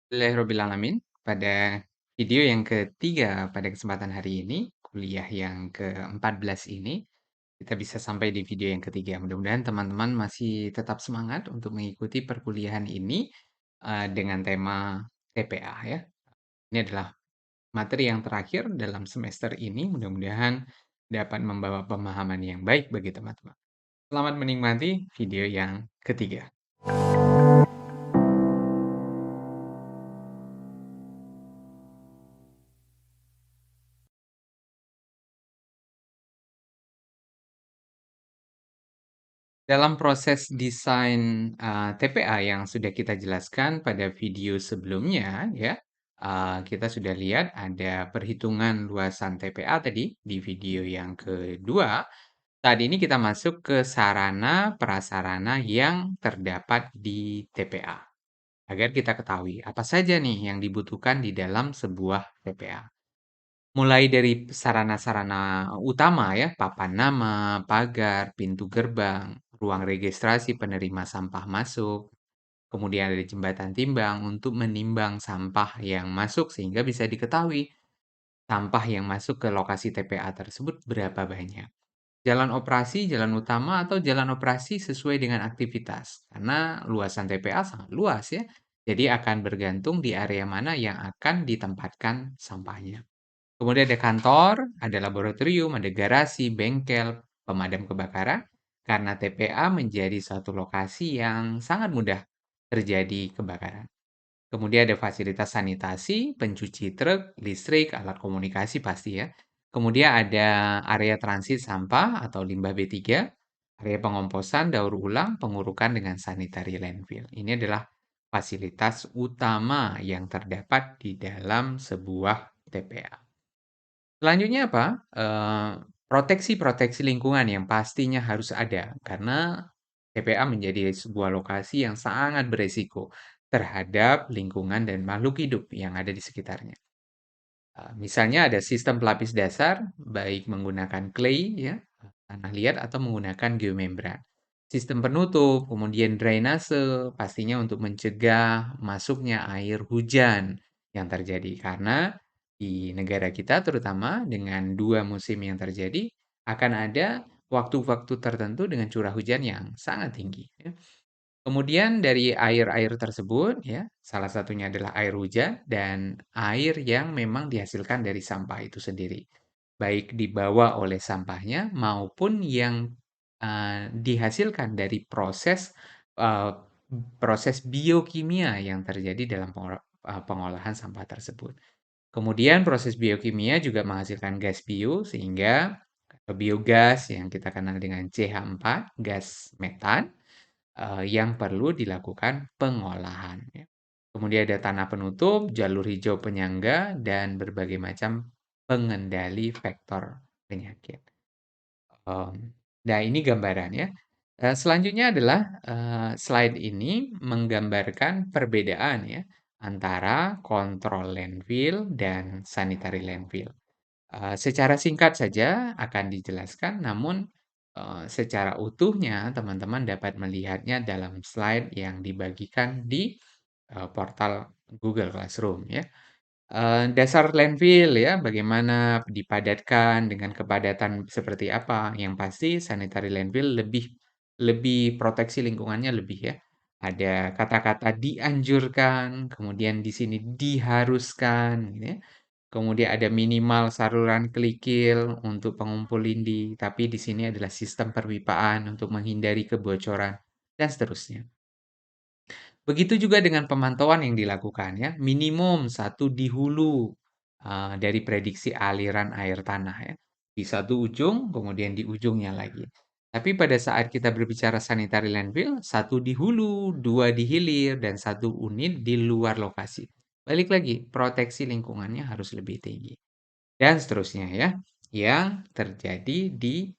Alhamdulillahirrabbilalamin. Pada video yang ketiga pada kesempatan hari ini, kuliah yang ke-14 ini, kita bisa sampai di video yang ketiga. Mudah-mudahan teman-teman masih tetap semangat untuk mengikuti perkuliahan ini dengan tema TPA ya. Ini adalah materi yang terakhir dalam semester ini. Mudah-mudahan dapat membawa pemahaman yang baik bagi teman-teman. Selamat menikmati video yang ketiga. Dalam proses desain, TPA yang sudah kita jelaskan pada video sebelumnya ya, kita sudah lihat ada perhitungan luasan TPA tadi di video yang kedua. Saat ini kita masuk ke sarana prasarana yang terdapat di TPA, agar kita ketahui apa saja nih yang dibutuhkan di dalam sebuah TPA. Mulai dari sarana-sarana utama ya, papan nama, pagar, pintu gerbang, ruang registrasi penerima sampah masuk, kemudian ada jembatan timbang untuk menimbang sampah yang masuk sehingga bisa diketahui sampah yang masuk ke lokasi TPA tersebut berapa banyak. Jalan operasi, jalan utama, atau jalan operasi sesuai dengan aktivitas. Karena luasan TPA sangat luas ya, jadi akan bergantung di area mana yang akan ditempatkan sampahnya. Kemudian ada kantor, ada laboratorium, ada garasi, bengkel, pemadam kebakaran, karena TPA menjadi suatu lokasi yang sangat mudah terjadi kebakaran. Kemudian ada fasilitas sanitasi, pencuci truk, listrik, alat komunikasi pasti ya. Kemudian ada area transit sampah atau limbah B3, area pengomposan, daur ulang, pengurukan dengan sanitary landfill. Ini adalah fasilitas utama yang terdapat di dalam sebuah TPA. Selanjutnya apa? Proteksi-proteksi lingkungan yang pastinya harus ada, karena TPA menjadi sebuah lokasi yang sangat beresiko terhadap lingkungan dan makhluk hidup yang ada di sekitarnya. Misalnya ada sistem pelapis dasar, baik menggunakan clay ya, tanah liat atau menggunakan geomembran. Sistem penutup, kemudian drainase, pastinya untuk mencegah masuknya air hujan yang terjadi. Karena di negara kita terutama dengan dua musim yang terjadi, akan ada waktu-waktu tertentu dengan curah hujan yang sangat tinggi. Ya. Kemudian dari air-air tersebut ya, salah satunya adalah air hujan dan air yang memang dihasilkan dari sampah itu sendiri. Baik dibawa oleh sampahnya maupun yang, dihasilkan dari eee, proses biokimia yang terjadi dalam pengolahan sampah tersebut. Kemudian proses biokimia juga menghasilkan gas bio sehingga biogas yang kita kenal dengan CH4, gas metan yang perlu dilakukan pengolahan ya. Kemudian ada tanah penutup, jalur hijau penyangga, dan berbagai macam pengendali vektor penyakit. Mmm, nah ini gambarannya. Selanjutnya adalah, slide ini menggambarkan perbedaan ya, antara kontrol landfill dan sanitary landfill. Secara singkat saja akan dijelaskan, namun, secara utuhnya teman-teman dapat melihatnya dalam slide yang dibagikan di, portal Google Classroom ya. Dasar landfill ya, bagaimana dipadatkan, dengan kepadatan seperti apa. Yang pasti sanitary landfill lebih lebih proteksi lingkungannya lebih ya. Ada kata-kata dianjurkan, kemudian di sini diharuskan gitu ya. Kemudian ada minimal saluran kerikil untuk pengumpul lindi, tapi di sini adalah sistem perpipaan untuk menghindari kebocoran, dan seterusnya. Begitu juga dengan pemantauan yang dilakukan ya, minimum satu di hulu dari prediksi aliran air tanah ya. Di satu ujung, kemudian di ujungnya lagi. Tapi pada saat kita berbicara sanitary landfill, satu di hulu, dua di hilir, dan satu unit di luar lokasi. Balik lagi, proteksi lingkungannya harus lebih tinggi. Dan seterusnya ya, yang terjadi di,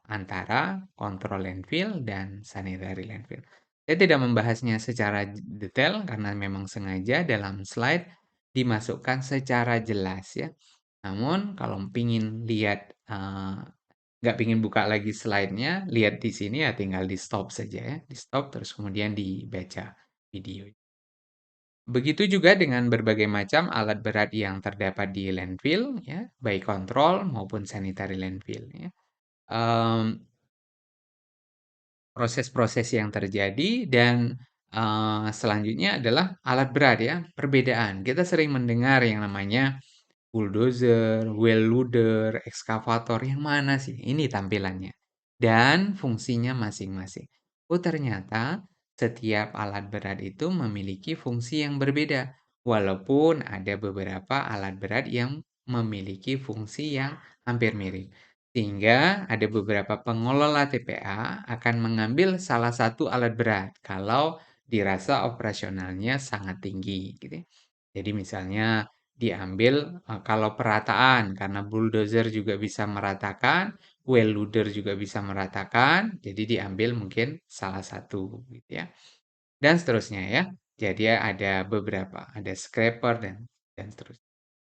antara kontrol landfill dan sanitary landfill. Saya tidak membahasnya secara detail karena memang sengaja dalam slide dimasukkan secara jelas ya. Namun kalau pingin lihat, nggak pingin buka lagi slide-nya, lihat di sini ya tinggal di-stop saja ya, di-stop terus kemudian dibaca video. Begitu juga dengan berbagai macam alat berat yang terdapat di landfill, ya, baik kontrol maupun sanitary landfill, ya. Mmm, Proses-proses yang terjadi dan, selanjutnya adalah alat berat ya, perbedaan. Kita sering mendengar yang namanya bulldozer, wheel loader, ekskavator, yang mana sih ini tampilannya? Dan fungsinya masing-masing. Oh, ternyata setiap alat berat itu memiliki fungsi yang berbeda. Walaupun ada beberapa alat berat yang memiliki fungsi yang hampir mirip. Sehingga ada beberapa pengelola TPA akan mengambil salah satu alat berat kalau dirasa operasionalnya sangat tinggi gitu ya. Jadi misalnya diambil, kalau perataan karena bulldozer juga bisa meratakan, wheel loader juga bisa meratakan, jadi diambil mungkin salah satu gitu ya, dan seterusnya ya. Jadi ada beberapa, ada scraper dan seterusnya.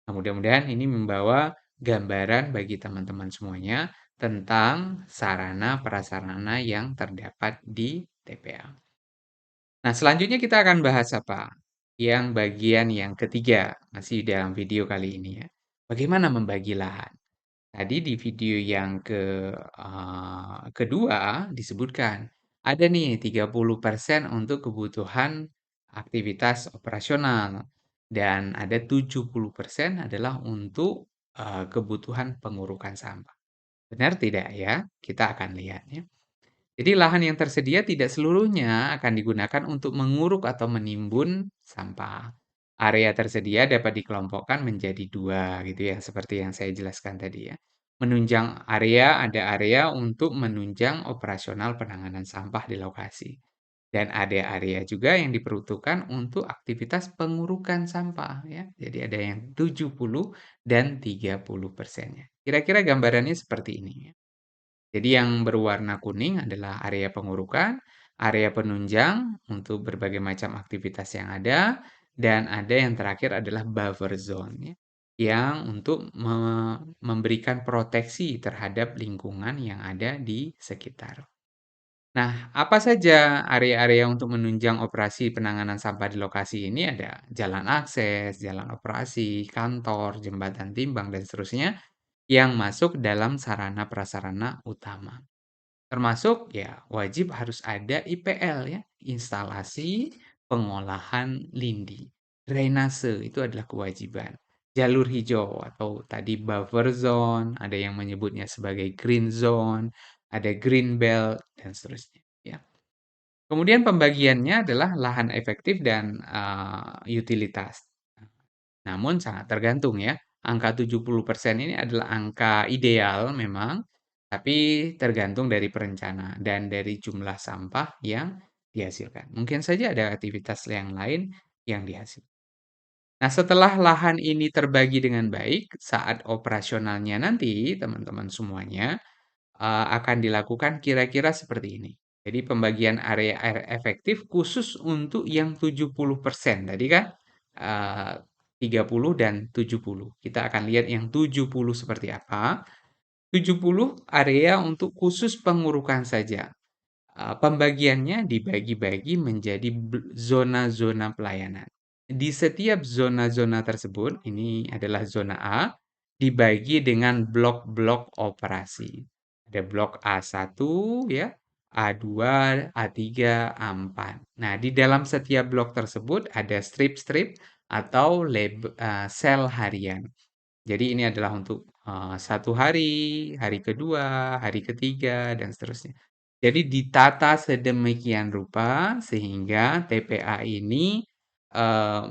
Nah, mudah-mudahan ini membawa gambaran bagi teman-teman semuanya tentang sarana prasarana yang terdapat di TPA. Nah, selanjutnya kita akan bahas apa? Yang bagian yang ketiga, masih dalam video kali ini ya. Bagaimana membagi lahan? Tadi di video yang kedua disebutkan, ada nih 30% untuk kebutuhan aktivitas operasional dan ada 70% adalah untuk, kebutuhan pengurukan sampah. Benar tidak ya? Kita akan lihat ya. Jadi lahan yang tersedia tidak seluruhnya akan digunakan untuk menguruk atau menimbun sampah. Area tersedia dapat dikelompokkan menjadi dua gitu ya, seperti yang saya jelaskan tadi ya. Menunjang area, ada area untuk menunjang operasional penanganan sampah di lokasi. Dan ada area juga yang diperuntukkan untuk aktivitas pengurukan sampah ya. Jadi ada yang 70 dan 30%-nya. Kira-kira gambarannya seperti ini ya. Jadi yang berwarna kuning adalah area pengurukan, area penunjang untuk berbagai macam aktivitas yang ada, dan ada yang terakhir adalah buffer zone ya, yang untuk memberikan proteksi terhadap lingkungan yang ada di sekitar. Nah, apa saja area-area untuk menunjang operasi penanganan sampah di lokasi ini? Ada jalan akses, jalan operasi, kantor, jembatan timbang, dan seterusnya yang masuk dalam sarana prasarana utama. Termasuk ya wajib harus ada IPL ya, instalasi pengolahan lindi. Drainase itu adalah kewajiban. Jalur hijau atau tadi buffer zone, ada yang menyebutnya sebagai green zone, ada green belt dan seterusnya ya. Kemudian pembagiannya adalah lahan efektif dan utilitas. Namun sangat tergantung ya. Angka 70% ini adalah angka ideal memang, tapi tergantung dari perencanaan dan dari jumlah sampah yang dihasilkan. Mungkin saja ada aktivitas yang lain yang dihasilkan. Nah, setelah lahan ini terbagi dengan baik, saat operasionalnya nanti teman-teman semuanya akan dilakukan kira-kira seperti ini. Jadi pembagian area air efektif khusus untuk yang 70% tadi kan, eee, 30 dan 70. Kita akan lihat yang 70 seperti apa. 70 area untuk khusus pengurukan saja. Pembagiannya dibagi-bagi menjadi zona-zona pelayanan. Di setiap zona-zona tersebut, ini adalah zona A, dibagi dengan blok-blok operasi. Ada blok A1 ya, A2, A3, A4. Nah, di dalam setiap blok tersebut ada strip-strip atau sel harian. Jadi ini adalah untuk, 1 hari, hari kedua, hari ketiga, dan seterusnya. Jadi ditata sedemikian rupa sehingga TPA ini, eee,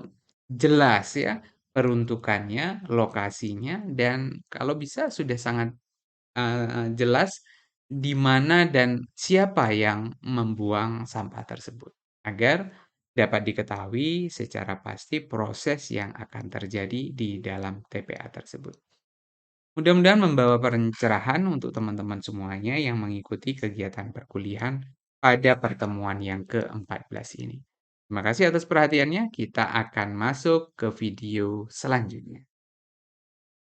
jelas ya peruntukannya, lokasinya, dan kalau bisa sudah sangat, jelas di mana dan siapa yang membuang sampah tersebut, agar dapat diketahui secara pasti proses yang akan terjadi di dalam TPA tersebut. Mudah-mudahan membawa pencerahan untuk teman-teman semuanya yang mengikuti kegiatan perkuliahan pada pertemuan yang ke-14 ini. Terima kasih atas perhatiannya. Kita akan masuk ke video selanjutnya.